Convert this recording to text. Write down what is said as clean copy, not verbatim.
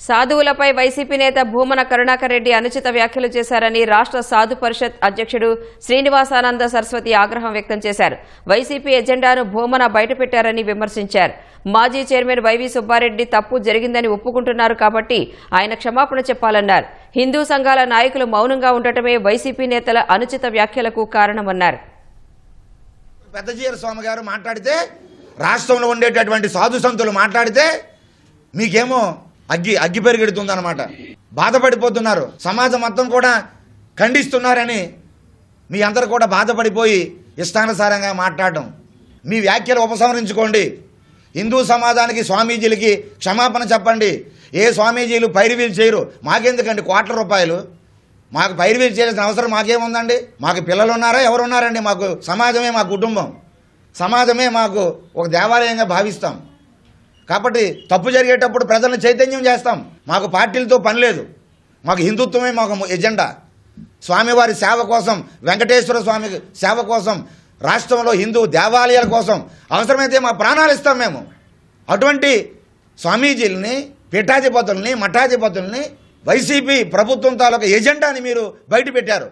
సాధువులపై YCP నేత భూమన కరుణాకర్ రెడ్డి అనుచిత వ్యాఖ్యలు చేశారని రాష్ట్ర సాధు పరిషత్ అధ్యక్షుడు శ్రీనివాసానంద సరస్వతి ఆగ్రహం వ్యక్తం చేశారు. వైసీపీ ఎజెండాను భూమన బయటపెట్టారని విమర్శించారు. మాజీ చైర్మన్ వైవి సుబ్బారెడ్డి తప్పు జరిగిందని ఒప్పుకుంటున్నారు కాబట్టి ఆయన క్షమాపణ చెప్పాలన్నారు. హిందూ సంఘాల నాయకులు మౌనంగా ఉండటమే వైసీపీ నేతల అనుచిత వ్యాఖ్యలకు కారణమన్నారు. పెద్దజీర స్వామి గారు మాట్లాడితే, రాష్ట్రంలో ఉండేటటువంటి సాధు సంతులు మాట్లాడితే మీకేమో అగ్గి పెరిగెడుతుందన్నమాట. బాధపడిపోతున్నారు. సమాజం మొత్తం కూడా ఖండిస్తున్నారని మీ అందరూ కూడా బాధపడిపోయి ఇష్టానుసారంగా మాట్లాడటం. మీ వ్యాఖ్యలు ఉపసంహరించుకోండి. హిందూ సమాజానికి స్వామీజీలకి క్షమాపణ చెప్పండి. ఏ స్వామీజీలు పైరువీలు చేయరు. మాకెందుకండి కోట్ల రూపాయలు? మాకు పైరువీలు చేయాల్సిన అవసరం మాకేముందండి? మాకు పిల్లలు ఉన్నారా? ఎవరున్నారండి? మాకు సమాజమే మా కుటుంబం, సమాజమే మాకు ఒక దేవాలయంగా భావిస్తాం. కాబట్టి తప్పు జరిగేటప్పుడు ప్రజలను చైతన్యం చేస్తాం. మాకు పార్టీలతో పని లేదు. మాకు హిందుత్వమే మాకు ఎజెండా. స్వామివారి సేవ కోసం, వెంకటేశ్వర స్వామి సేవ కోసం, రాష్ట్రంలో హిందూ దేవాలయాల కోసం అవసరమైతే మా ప్రాణాలు ఇస్తాం మేము. అటువంటి స్వామీజీలని, పీఠాధిపతుల్ని, మఠాధిపతుల్ని వైసీపీ ప్రభుత్వం తాలూకా ఎజెండాని మీరు బయట పెట్టారు.